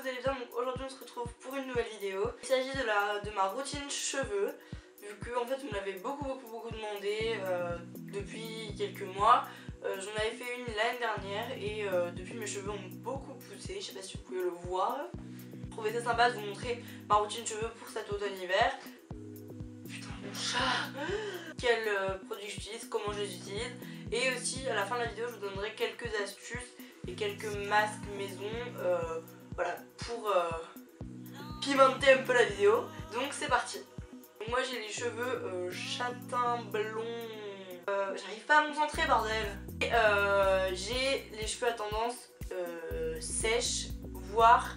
vous allez bien. Donc aujourd'hui on se retrouve pour une nouvelle vidéo. Il s'agit de ma routine cheveux. Vu que en fait vous me l'avez beaucoup demandé depuis quelques mois. J'en avais fait une l'année dernière et depuis mes cheveux ont beaucoup poussé. Je sais pas si vous pouvez le voir. Je trouvais ça sympa de vous montrer ma routine cheveux pour cet automne-hiver. Putain mon chat. Quels produits j'utilise, comment je les utilise. Et aussi à la fin de la vidéo je vous donnerai quelques astuces et quelques masques maison voilà, pour pimenter un peu la vidéo. Donc c'est parti. Moi j'ai les cheveux châtain blond. J'arrive pas à me concentrer bordel. Et j'ai les cheveux à tendance sèche, voire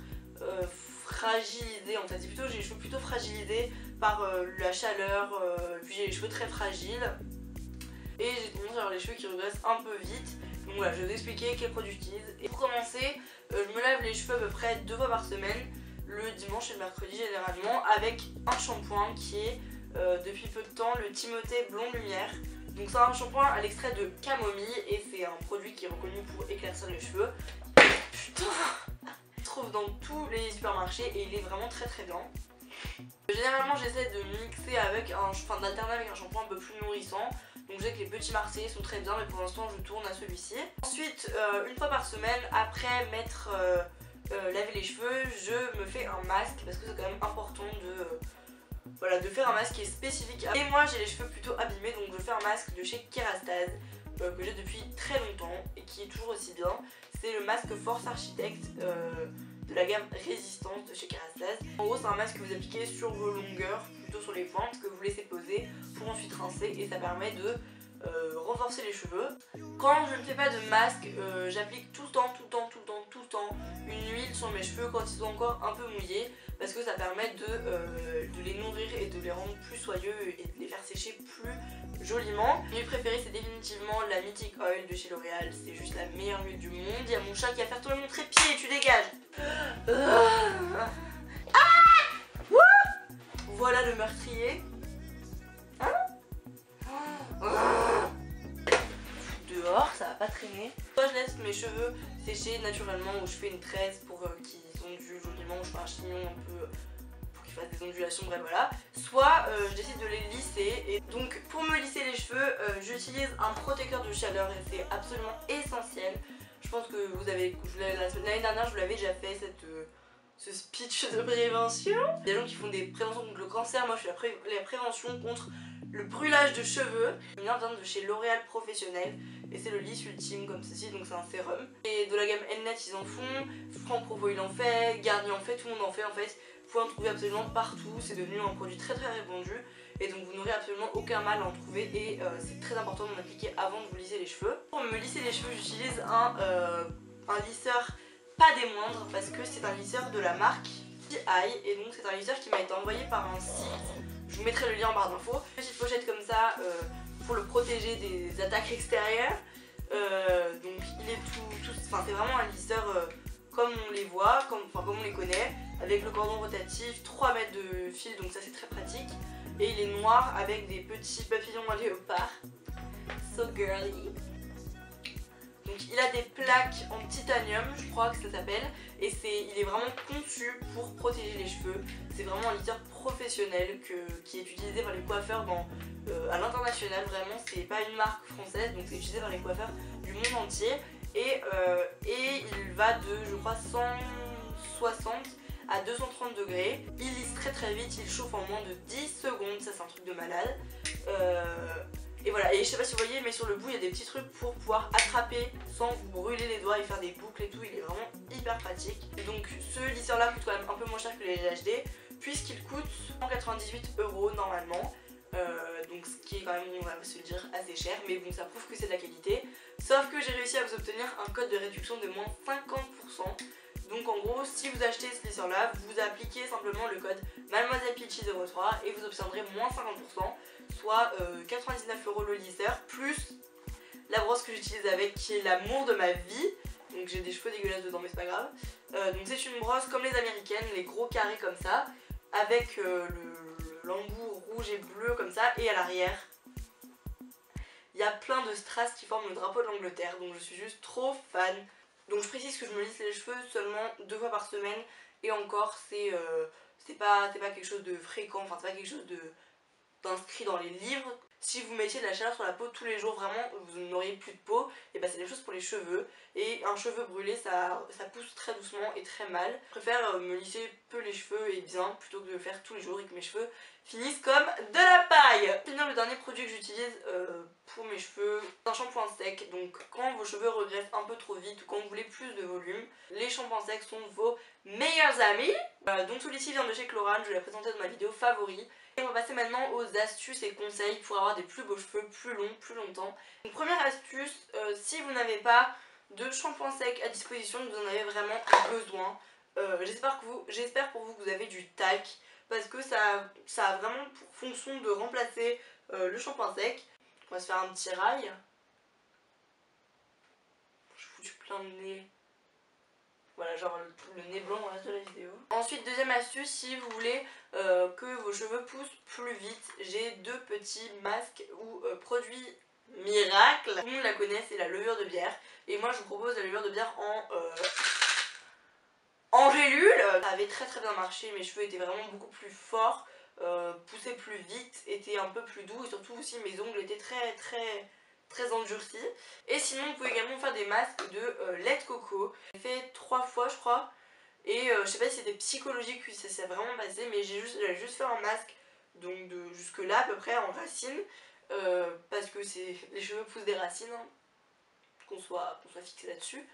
fragilisés en fait. J'ai les cheveux plutôt fragilisés par la chaleur, puis j'ai les cheveux très fragiles. Et j'ai tendance à avoir les cheveux qui regressent un peu vite. Donc voilà, je vais vous expliquer quels produits j'utilise. Et pour commencer, je me lave les cheveux à peu près 2 fois par semaine, le dimanche et le mercredi généralement, avec un shampoing qui est depuis peu de temps le Timothée Blonde Lumière. Donc c'est un shampoing à l'extrait de camomille et c'est un produit qui est reconnu pour éclaircir les cheveux. Putain, il se trouve dans tous les supermarchés et il est vraiment très bien. Généralement j'essaie de mixer avec d'alterner avec un shampoing un peu plus nourrissant. Donc je sais que les petits Marseillais sont très bien, mais pour l'instant je tourne à celui-ci. Ensuite, une fois par semaine, après m'être lavé les cheveux, je me fais un masque parce que c'est quand même important de faire un masque qui est spécifique. Et moi j'ai les cheveux plutôt abîmés, donc je fais un masque de chez Kerastase que j'ai depuis très longtemps et qui est toujours aussi bien. C'est le masque Force Architect de la gamme Résistance de chez Kerastase. En gros c'est un masque que vous appliquez sur vos longueurs, plutôt sur les pointes, que vous laissez poser pour ensuite rincer et ça permet de renforcer les cheveux. Quand je ne fais pas de masque, j'applique tout le temps une huile sur mes cheveux quand ils sont encore un peu mouillés parce que ça permet de les nourrir et de les rendre plus soyeux et de les faire sécher plus joliment. Mon huile préférée c'est définitivement la Mythic Oil de chez L'Oréal, c'est juste la meilleure huile du monde. Il y a mon chat qui va faire tourner mon trépied, tu dégages. Voilà le meurtrier. Dehors, ça va pas traîner. Soit je laisse mes cheveux sécher naturellement ou je fais une tresse pour qu'ils ondulent joliment, ou je fais un chignon un peu pour qu'ils fassent des ondulations, bref voilà. Soit je décide de les lisser. Et donc pour me lisser les cheveux, j'utilise un protecteur de chaleur et c'est absolument essentiel. Je pense que vous avez, l'année dernière je vous l'avais déjà fait ce speech de prévention. Il y a des gens qui font des préventions contre le cancer, moi je fais la prévention contre le brûlage de cheveux. Le mien vient de chez L'Oréal Professionnel et c'est le lisse ultime comme ceci, donc c'est un sérum. Et de la gamme Elnet ils en font, Franck Provo il en fait, Garnier en fait, tout le monde en fait en fait. Vous pouvez en trouver absolument partout, c'est devenu un produit très répandu et donc vous n'aurez absolument aucun mal à en trouver et c'est très important d'en appliquer avant de vous lisser les cheveux. Pour me lisser les cheveux j'utilise un lisseur pas des moindres parce que c'est un lisseur de la marque TI et donc c'est un lisseur qui m'a été envoyé par un site. Je vous mettrai le lien en barre d'infos. Petite pochette comme ça pour le protéger des attaques extérieures. Donc il est c'est vraiment un lisseur comme on les voit, comme on les connaît, avec le cordon rotatif, 3 mètres de fil, donc ça c'est très pratique. Et il est noir avec des petits papillons à léopard. So girly. Donc il a des plaques en titanium, je crois que ça s'appelle, et il est vraiment conçu pour protéger les cheveux. C'est vraiment un lisseur professionnel qui est utilisé par les coiffeurs à l'international, vraiment c'est pas une marque française, donc c'est utilisé par les coiffeurs du monde entier. Et il va de, je crois, 160 à 230 degrés. Il lisse très vite, il chauffe en moins de 10 secondes, ça c'est un truc de malade. Et voilà, et je sais pas si vous voyez, mais sur le bout il y a des petits trucs pour pouvoir attraper sans vous brûler les doigts et faire des boucles et tout, il est vraiment hyper pratique. Et donc ce lisseur là coûte quand même un peu moins cher que les LHD puisqu'il coûte 198 € normalement. Donc ce qui est quand même, on va se le dire, assez cher, mais bon ça prouve que c'est de la qualité. Sauf que j'ai réussi à vous obtenir un code de réduction de moins 50%. Donc en gros, si vous achetez ce lisseur là, vous appliquez simplement le code Mademoiselle Peachy 03 et vous obtiendrez moins 50%, soit 99 € le lisseur, plus la brosse que j'utilise avec, qui est l'amour de ma vie. Donc j'ai des cheveux dégueulasses dedans, mais c'est pas grave. Donc c'est une brosse comme les américaines, les gros carrés comme ça, avec l'embout rouge et bleu comme ça, et à l'arrière il y a plein de strass qui forment le drapeau de l'Angleterre, donc je suis juste trop fan. Donc je précise que je me lisse les cheveux seulement 2 fois par semaine et encore c'est pas quelque chose de fréquent, enfin c'est pas quelque chose d'inscrit dans les livres. Si vous mettiez de la chaleur sur la peau tous les jours, vraiment vous n'auriez plus de peau. Et bah c'est la même chose pour les cheveux. Et un cheveu brûlé ça pousse très doucement et très mal. Je préfère me lisser peu les cheveux et bien plutôt que de le faire tous les jours et que mes cheveux finissent comme de la paille. Finalement le dernier produit que j'utilise pour mes cheveux, c'est un shampoing sec. Donc quand vos cheveux regressent un peu trop vite ou quand vous voulez plus de volume, les shampoings secs sont vos meilleurs amis. Donc celui-ci vient de chez Chlorane, je l'ai présenté dans ma vidéo favori. Et on va passer maintenant aux astuces et conseils pour avoir des plus beaux cheveux plus longs, plus longtemps. Donc première astuce, si vous n'avez pas de shampoing sec à disposition, que vous en avez vraiment besoin, j'espère pour vous que vous avez du talc, parce que ça a vraiment pour fonction de remplacer le shampoing sec. On va se faire un petit rail. Je fous du plein de nez. Voilà, genre le nez blanc dans le reste de la vidéo. Ensuite, deuxième astuce, si vous voulez que vos cheveux poussent plus vite, j'ai deux petits masques ou produits miracles. Tout le monde la connaît, c'est la levure de bière. Et moi, je vous propose la levure de bière en gélule. Ça avait très très bien marché, mes cheveux étaient vraiment beaucoup plus forts, poussaient plus vite, étaient un peu plus doux et surtout aussi mes ongles étaient très endurcis. Et sinon vous pouvez également faire des masques de lait de coco. J'ai fait 3 fois je crois et je sais pas si c'était psychologique puis ça s'est vraiment passé, mais j'ai juste fait un masque donc de jusque là à peu près en racines parce que les cheveux poussent des racines, hein, qu'on soit fixé là-dessus.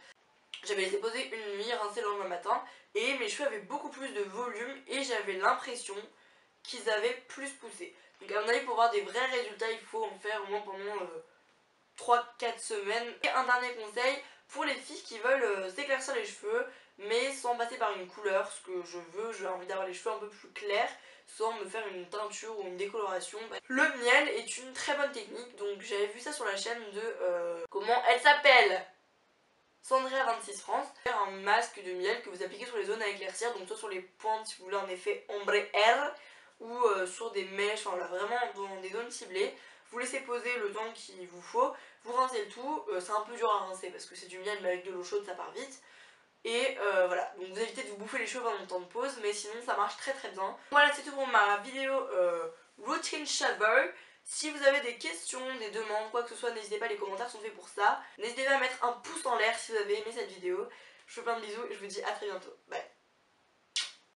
J'avais laissé poser une nuit, rincé le lendemain matin et mes cheveux avaient beaucoup plus de volume et j'avais l'impression qu'ils avaient plus poussé. Donc à mon avis pour avoir des vrais résultats il faut en faire au moins pendant 3-4 semaines. Et un dernier conseil pour les filles qui veulent s'éclaircir les cheveux mais sans passer par une couleur, ce que je veux, j'ai envie d'avoir les cheveux un peu plus clairs sans me faire une teinture ou une décoloration. Le miel est une très bonne technique, donc j'avais vu ça sur la chaîne de comment elle s'appelle, Sandria26 France. Faire un masque de miel que vous appliquez sur les zones à éclaircir, donc soit sur les pointes si vous voulez un effet ombre air ou sur des mèches, enfin là vraiment dans des zones ciblées. Vous laissez poser le temps qu'il vous faut, vous rincez le tout, c'est un peu dur à rincer parce que c'est du miel mais avec de l'eau chaude ça part vite. Et voilà, donc vous évitez de vous bouffer les cheveux pendant le temps de pause, mais sinon ça marche très très bien. Voilà, c'est tout pour ma vidéo routine shower. Si vous avez des questions, des demandes, quoi que ce soit, n'hésitez pas, les commentaires sont faits pour ça. N'hésitez pas à mettre un pouce en l'air si vous avez aimé cette vidéo. Je vous fais plein de bisous et je vous dis à très bientôt. Bye.